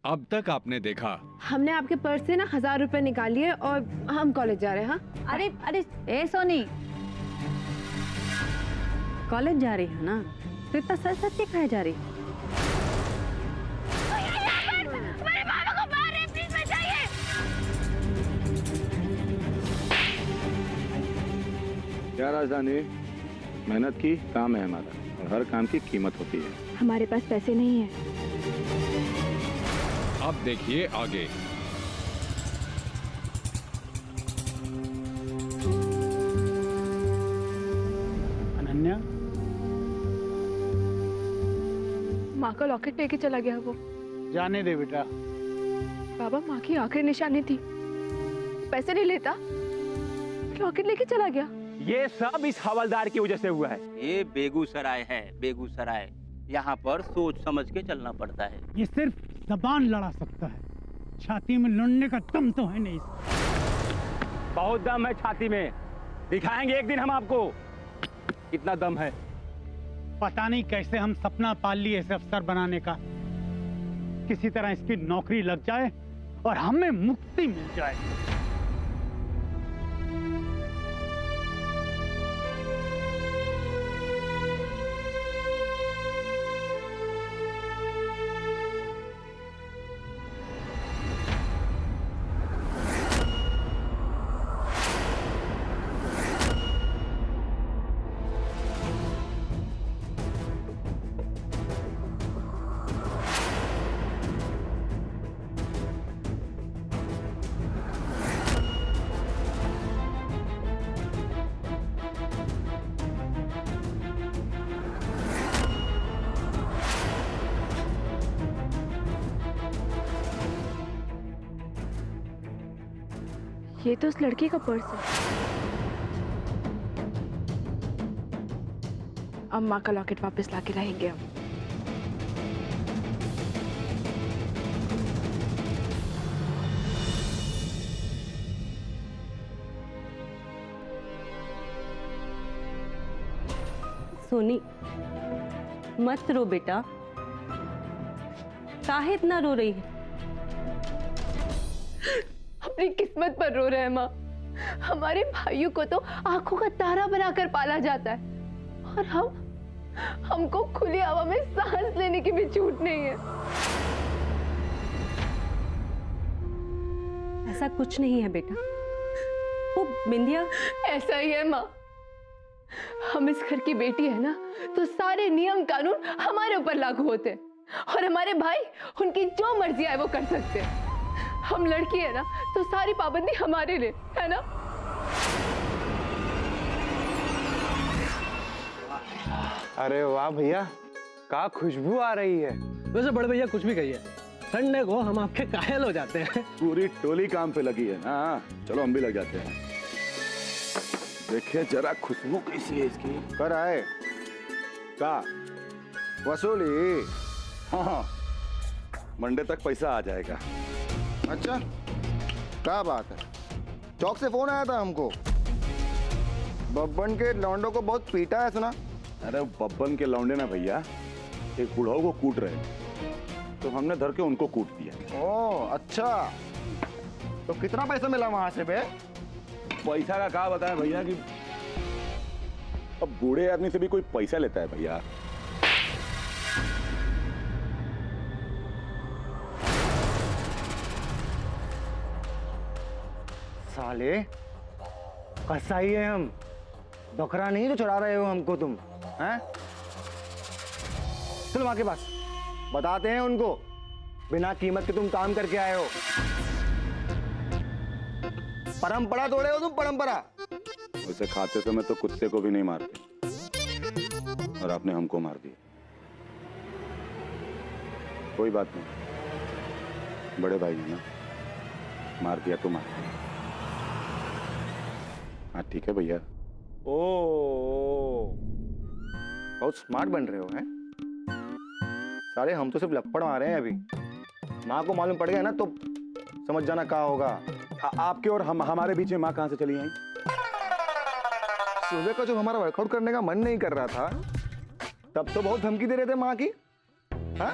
अब तक आपने देखा? हमने आपके पर्स से ना 1000 रुपए निकाल लिए और हम कॉलेज जा रहे हैं। हाँ अरे अरे ए सोनी, कॉलेज जा रही है ना, तो इतना सच सच क्या खाए जा रही? मेरे पापा को मार रहे हैं, प्लीज बचाइए। क्या राजधानी, मेहनत की काम है हमारा और हर काम की कीमत होती है। हमारे पास पैसे नहीं है। अब देखिए आगे। अनन्या, माँ का लॉकेट लेके चला गया वो। जाने दे बेटा। बाबा, माँ की आखिरी निशानी थी, पैसे नहीं लेता, लॉकेट लेके चला गया। ये सब इस हवलदार की वजह से हुआ है। ये बेगूसराय है, बेगूसराय। यहाँ पर सोच समझ के चलना पड़ता है। ये सिर्फ जबान लड़ा सकता है, छाती में लड़ने का दम तो है नहीं। बहुत दम है छाती में, दिखाएंगे एक दिन हम आपको कितना दम है। पता नहीं कैसे हम सपना पाल लिए इसे अफसर बनाने का। किसी तरह इसकी नौकरी लग जाए और हमें मुक्ति मिल जाए। ये तो उस लड़की का पर्स है। अब माँ का लॉकेट वापस लाके रहेंगे हम। सोनी, मत रो बेटा, काहे इतना रो रही है? अपनी किस्मत पर रो रहे हैं माँ। हमारे भाइयों को तो आंखों का तारा बनाकर पाला जाता है और हमको खुली हवा में सांस लेने की भी छूट नहीं है। ऐसा कुछ नहीं है बेटा। वो बिंदिया, ऐसा ही है माँ। हम इस घर की बेटी है ना, तो सारे नियम कानून हमारे ऊपर लागू होते हैं और हमारे भाई उनकी जो मर्जी आए वो कर सकते हैं। हम लड़की है ना, तो सारी पाबंदी हमारे लिए है ना। अरे वाह भैया, क्या खुशबू आ रही है। वैसे बड़े भैया कुछ भी कहिए, संडे को हम आपके कायल हो जाते हैं। पूरी टोली काम पे लगी है ना, चलो हम भी लग जाते हैं। देखिए जरा खुशबू कैसी है इसकी। कर आए का वसूली। हाँ, मंडे तक पैसा आ जाएगा। अच्छा, क्या बात है। चौक से फोन आया था हमको, बब्बन के लौंडों को बहुत पीटा है सुना। अरे बब्बन के लौंडे ना भैया, एक बुढ़ाऊ को कूट रहे हैं, तो हमने धर के उनको कूट दिया। ओह अच्छा, तो कितना पैसा मिला वहां से बे? पैसा का क्या बताएं भैया कि अब बूढ़े आदमी से भी कोई पैसा लेता है भैया। साले कसाई है हम, बकरा नहीं जो चढ़ा रहे हो हमको तुम हैं? चलो वहां के पास बताते हैं उनको, बिना कीमत के तुम काम करके आए हो। परंपरा तोड़े हो तुम, परंपरा। उसे खाते समय तो कुत्ते को भी नहीं मारते और आपने हमको मार दिया। कोई बात नहीं, बड़े भाई हैं ना, मार दिया तो मार दिया। हाँ ठीक है भैया। ओ बहुत स्मार्ट बन रहे हो हैं सारे। हम तो सिर्फ लपड़ मारे हैं अभी। माँ को मालूम पड़ गया ना तो समझ जाना क्या होगा। आपके और हमारे बीच में माँ कहाँ से चली आई? सुबह का जब हमारा वर्कआउट करने का मन नहीं कर रहा था, तब तो बहुत धमकी दे रहे थे माँ की। हाँ?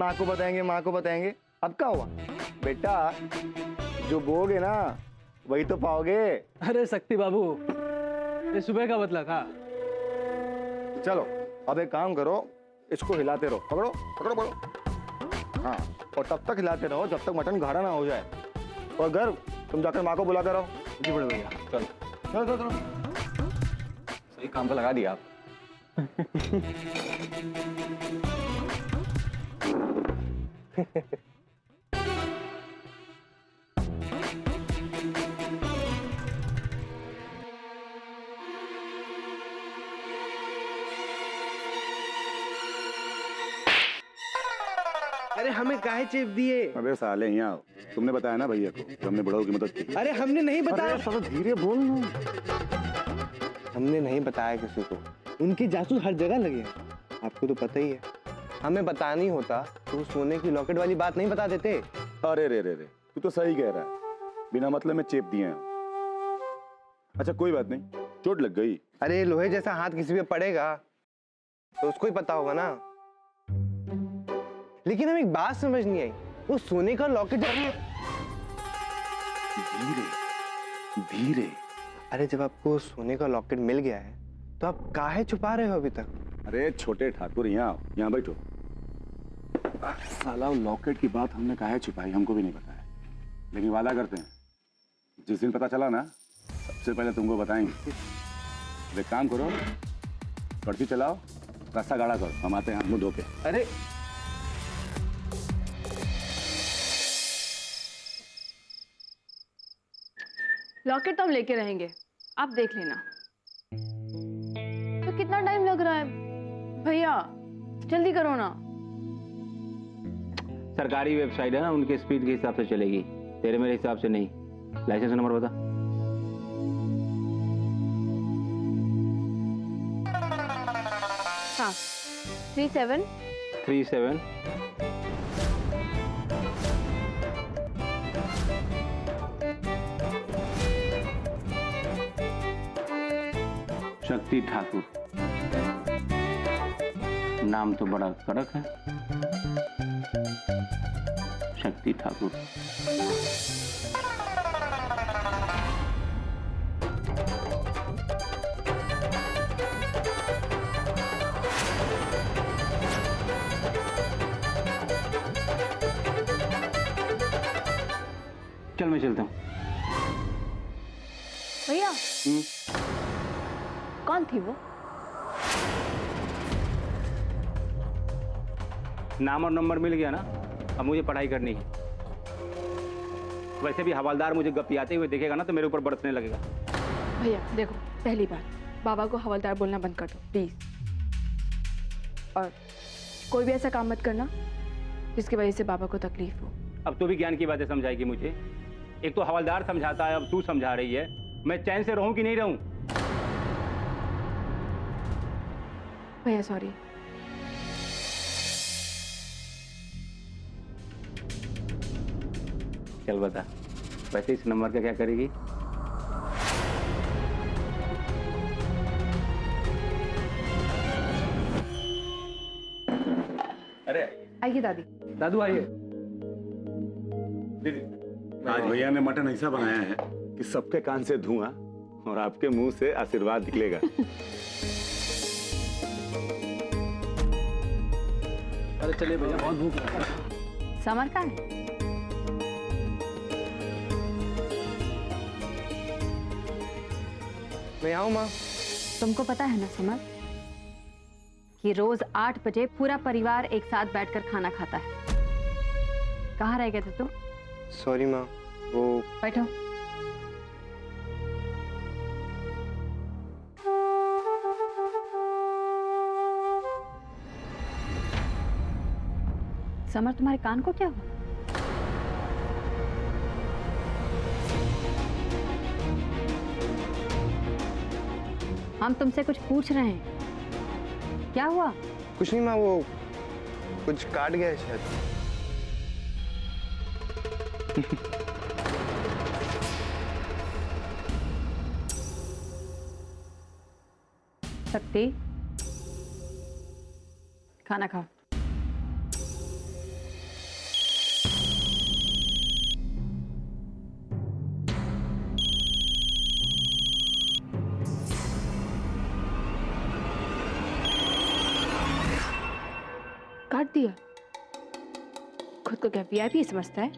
माँ को बताएंगे, माँ को बताएंगे। अब क्या हुआ बेटा, जो बोगे ना वही तो पाओगे। अरे शक्ति बाबू, ये सुबह का बदला था। चलो अब एक काम करो, इसको हिलाते रहो, पकड़ो पकड़ो पकड़ो। हाँ, और तब तक हिलाते रहो जब तक मटन गाढ़ा ना हो जाए। और घर तुम जाकर माँ को बुला कर आओ। जी बड़े भैया, चलो चलो चलो चलो। सही काम पे लगा दिया आप। अरे हमें काहे चिप दिए? अबे साले यहाँ आओ, तुमने बताया ना भैया को कि हमने बड़ों की मदद की। अरे हमने नहीं बताया। अरे साला धीरे बोल ना। हमने नहीं बताया किसी को। उनके जासूस हर जगह लगे हैं। आपको तो पता ही है, हमें बताना ही होता तो वो सोने की लॉकेट वाली बात नहीं बता देते। अरे रे रे रे, तू तो सही कह रहा है, बिना मतलब में चेप दिए हैं। अच्छा कोई बात नहीं, चोट लग गई। अरे लोहे जैसा हाथ किसी पे पड़ेगा तो उसको ही पता होगा ना। लेकिन हमें एक बात समझ नहीं आई, वो सोने का लॉकेट। धीरे धीरे। अरे जब आपको सोने का लॉकेट मिल गया है तो आप काहे छुपा रहे हो अभी तक? अरे छोटे ठाकुर यहाँ आओ, यहाँ बैठो। साला लॉकेट की बात हमने काहे छुपाई, हमको भी नहीं पता है, लेकिन वादा करते हैं जिस दिन पता चला ना सबसे पहले तुमको बताएंगे। एक काम करो, कड़छी चलाओ, रास्ता गाढ़ा करो, हम आते हैं हाथ मुंह धो के। अरे लॉकेट तो हम लेके रहेंगे, आप देख लेना। तो कितना टाइम लग रहा है भैया, जल्दी करो ना। सरकारी वेबसाइट है ना, उनके स्पीड के हिसाब से चलेगी, तेरे मेरे हिसाब से नहीं। लाइसेंस नंबर बता। हाँ 37 37 शक्ति ठाकुर। नाम तो बड़ा कड़क है, शक्ति ठाकुर। चल मैं चलता हूँ। भैया कौन थी वो? नाम और नंबर मिल गया ना, अब मुझे पढ़ाई करनी है। वैसे भी हवलदार मुझे गपियाते हुए देखेगा ना तो मेरे ऊपर बरसने लगेगा। भैया देखो, पहली बार बाबा को हवलदार बोलना बंद कर दो प्लीज। और कोई भी ऐसा काम मत करना जिसकी वजह से बाबा को तकलीफ हो। अब तो भी ज्ञान की बातें समझाएगी मुझे। एक तो हवलदार समझाता है, अब तू समझा रही है। मैं चैन से रहूं कि नहीं रहूं? भैया सॉरी। चल बता, वैसे इस नंबर का क्या करेगी? अरे आइए दादी। दादू आइए। आज भैया ने मटन ऐसा बनाया है कि सबके कान से धुआं और आपके मुंह से आशीर्वाद निकलेगा। अरे चलिए भैया, बहुत भूख लगा है। समर का है? मैं आऊँ माँ? तुमको पता है ना समर कि रोज 8 बजे पूरा परिवार एक साथ बैठकर खाना खाता है। कहाँ रह गए थे तुम? सॉरी माँ, वो बैठो। समर तुम्हारे कान को क्या हुआ? हम तुमसे कुछ पूछ रहे हैं, क्या हुआ? कुछ नहीं माँ, वो कुछ काट गया है शायद। शक्ति, खाना खाओ। काट दिया। खुद को क्या वीआईपी समझता है?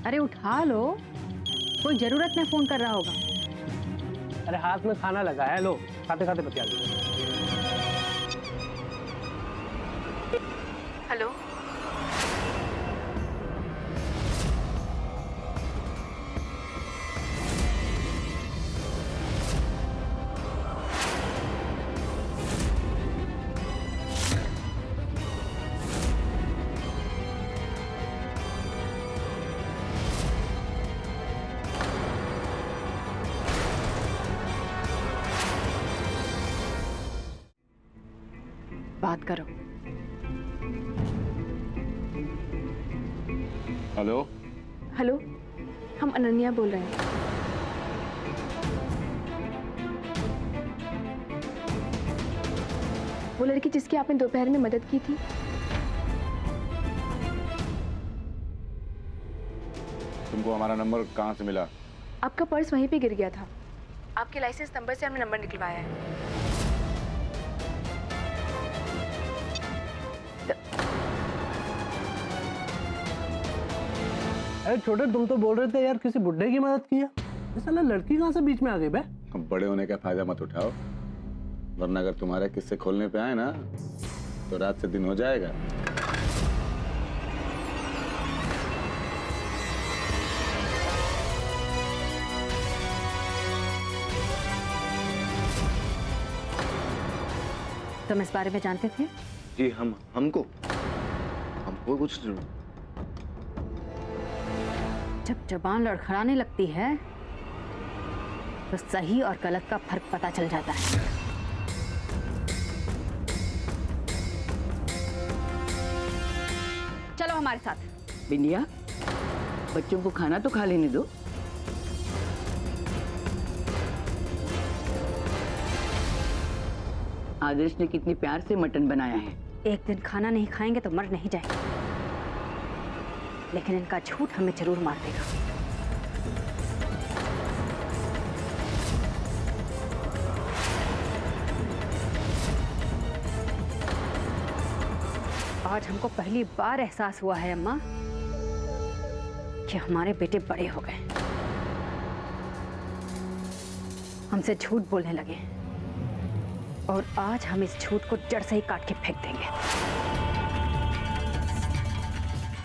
अरे उठा लो, कोई जरूरत में फोन कर रहा होगा। अरे हाथ में खाना लगा है, लो खाते खाते बतिया दो। हेलो, बात करो। हेलो, हेलो, हम अनन्या बोल रहे हैं। वो लड़की जिसकी आपने दोपहर में मदद की थी। तुमको हमारा नंबर कहाँ से मिला? आपका पर्स वहीं पे गिर गया था। आपके लाइसेंस नंबर से हमने नंबर निकलवाया है। अरे छोटे, तुम तो बोल रहे थे यार किसी बुड्ढे की मदद की है। ये साला लड़की कहाँ से बीच में आ गई बे? बड़े होने का फायदा मत उठाओ, वरना अगर तुम्हारे किस्से खोलने पे आए ना तो रात से दिन हो जाएगा। तुम इस बारे में जानते थे? जी हमको कुछ जब जबान लड़खड़ाने लगती है तो सही और गलत का फर्क पता चल जाता है। चलो हमारे साथ। बिंदिया, बच्चों को खाना तो खा लेने दो। आदर्श ने कितनी प्यार से मटन बनाया है। एक दिन खाना नहीं खाएंगे तो मर नहीं जाएंगे, लेकिन इनका झूठ हमें जरूर मार देगा। आज हमको पहली बार एहसास हुआ है अम्मा कि हमारे बेटे बड़े हो गए, हमसे झूठ बोलने लगे, और आज हम इस झूठ को जड़ से ही काट के फेंक देंगे।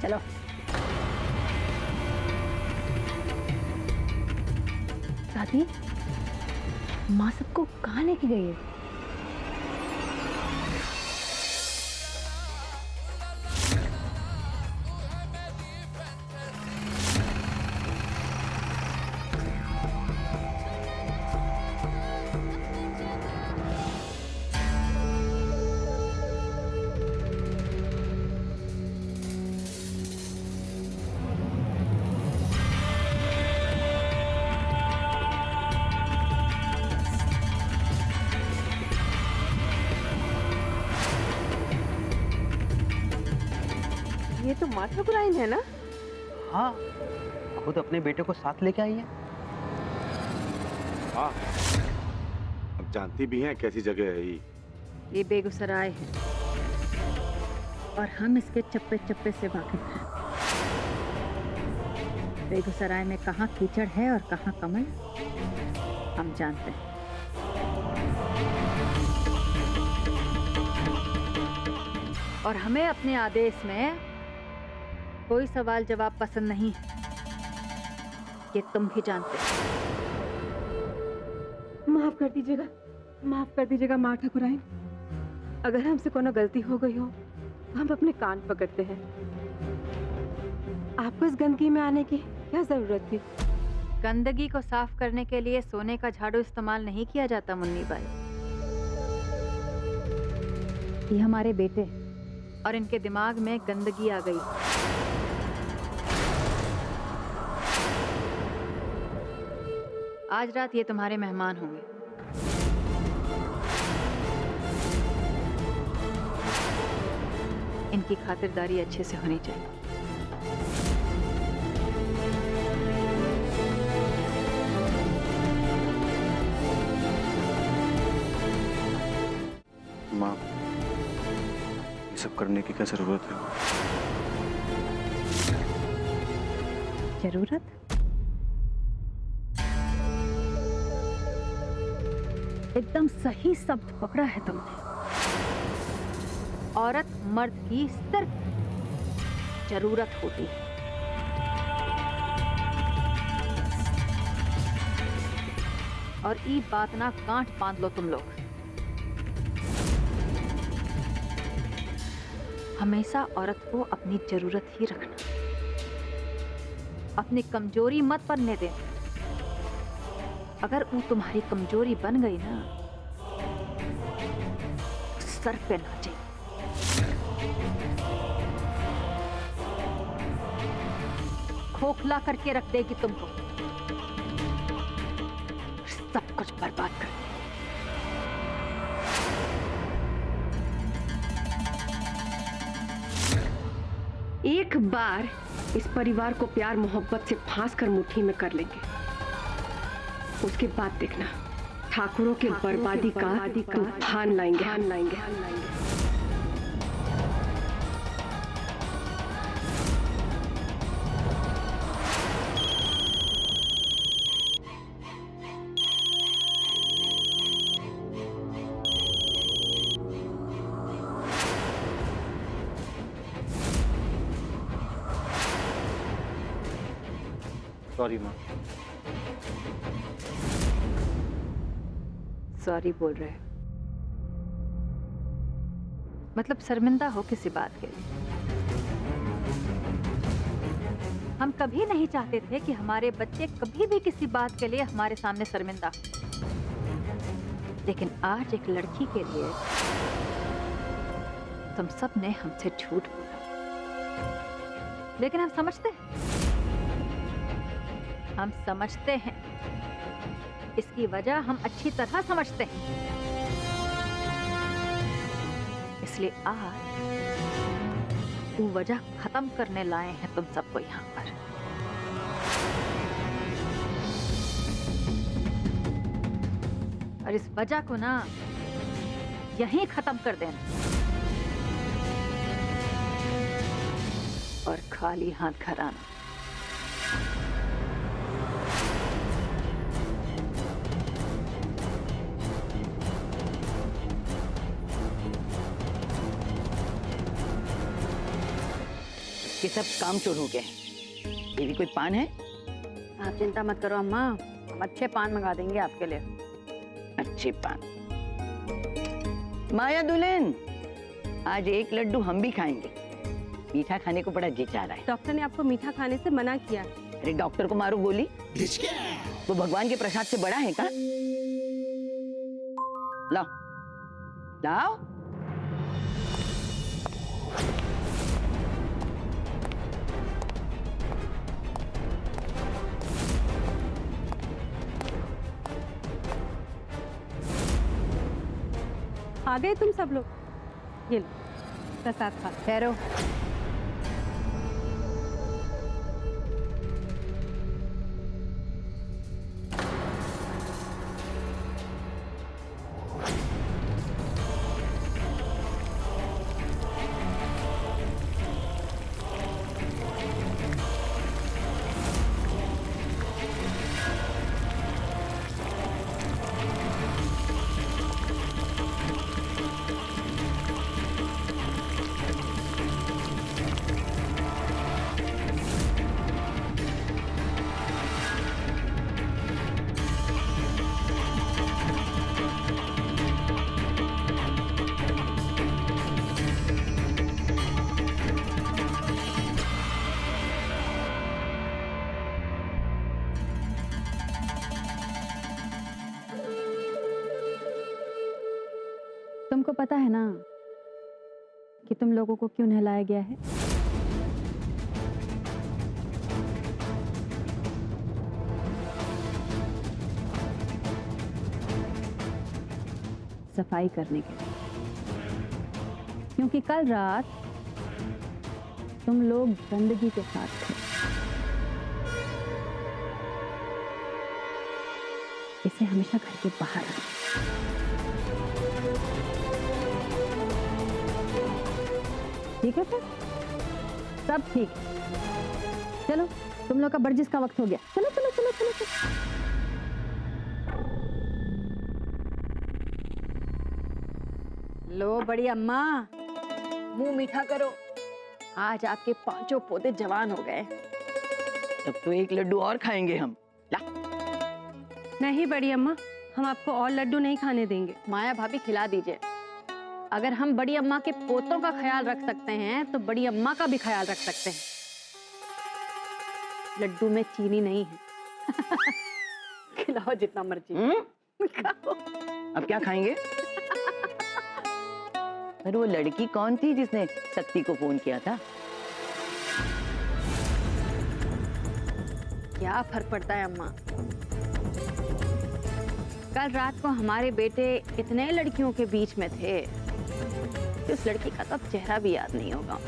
चलो। दादी, माँ सबको कहाँ लेके गई है? ये तो माता बुराइन है ना? हाँ, खुद अपने बेटे को साथ लेके आई है। हाँ, अब जानती भी हैं कैसी जगह है ये बेगूसराय है और हम इसके चप्पे चप्पे से वाकिफ हैं। बेगूसराय में कहाँ कीचड़ है और कहाँ कमल, हम जानते हैं। और हमें अपने आदेश में कोई सवाल जवाब पसंद नहीं है, ये तुम भी जानते हो। माफ कर दीजिएगा, माफ कर दीजिएगा माँ ठाकुराइन। अगर हमसे कोनो गलती हो गई हो तो हम अपने कान पकड़ते हैं। आपको इस गंदगी में आने की क्या जरूरत थी? गंदगी को साफ करने के लिए सोने का झाड़ू इस्तेमाल नहीं किया जाता मुन्नी बाई। ये हमारे बेटे और इनके दिमाग में गंदगी आ गई। आज रात ये तुम्हारे मेहमान होंगे। इनकी खातिरदारी अच्छे से होनी चाहिए। सब करने की क्या जरूरत है? जरूरत? एकदम सही शब्द पकड़ा है तुमने। औरत मर्द की सिर्फ जरूरत होती है। और ये बात ना गांठ बांध लो तुम लोग। हमेशा औरत को अपनी जरूरत ही रखना, अपनी कमजोरी मत बनने देना। अगर वो तुम्हारी कमजोरी बन गई ना, सर पे नाचे। खोखला करके रख देगी तुमको, सब कुछ बर्बाद कर देगी। एक बार इस परिवार को प्यार मोहब्बत से फांस कर मुट्ठी में कर लेंगे, उसके बाद देखना ठाकुरों के बर्बादी का तूफान लाएंगे। सॉरी माँ। सॉरी बोल रहे हो? मतलब शर्मिंदा हो किसी बात के लिए? हम कभी नहीं चाहते थे कि हमारे बच्चे कभी भी किसी बात के लिए हमारे सामने शर्मिंदा हो। लेकिन आज एक लड़की के लिए तुम सब ने हमसे झूठ बोला। लेकिन हम समझते हैं, इसकी वजह हम अच्छी तरह समझते हैं। इसलिए आज वो वजह खत्म करने लाए हैं तुम सबको यहाँ पर। और इस वजह को ना यहीं खत्म कर देना और खाली हाथ घर आना। ये सब काम चोर हो गए। ये भी कोई पान है? आप चिंता मत करो अम्मा, हम अच्छे पान मंगा देंगे आपके लिए। अच्छे पान। माया दुल्हन, आज एक लड्डू हम भी खाएंगे। मीठा खाने को बड़ा जी चाह रहा है। डॉक्टर ने आपको मीठा खाने से मना किया। अरे डॉक्टर को मारो गोली, वो भगवान के प्रसाद से बड़ा है क्या? लाओ लाओ। आ गए तुम सब लोग, ये लो प्रसाद खा। ठहरो, तुमको पता है ना कि तुम लोगों को क्यों नहलाया गया है? सफाई करने के लिए, क्योंकि कल रात तुम लोग गंदगी के साथ थे। इसे हमेशा घर के बाहर रखो। ठीक है फिर, सब ठीक है। चलो तुम लोग का बर्जिश का वक्त हो गया, चलो चलो चलो चलो, चलो। लो बड़ी अम्मा, मुंह मीठा करो, आज आपके 5 पोते जवान हो गए। तब तो एक लड्डू और खाएंगे हम। ला। नहीं बड़ी अम्मा, हम आपको और लड्डू नहीं खाने देंगे। माया भाभी खिला दीजिए। अगर हम बड़ी अम्मा के पोतों का ख्याल रख सकते हैं तो बड़ी अम्मा का भी ख्याल रख सकते हैं। लड्डू में चीनी नहीं है। खिलाओ जितना मर्जी। खाओ। अब क्या खाएंगे? पर वो लड़की कौन थी जिसने शक्ति को फोन किया था? क्या फर्क पड़ता है अम्मा? कल रात को हमारे बेटे इतने लड़कियों के बीच में थे कि उस लड़की का तो अब चेहरा भी याद नहीं होगा।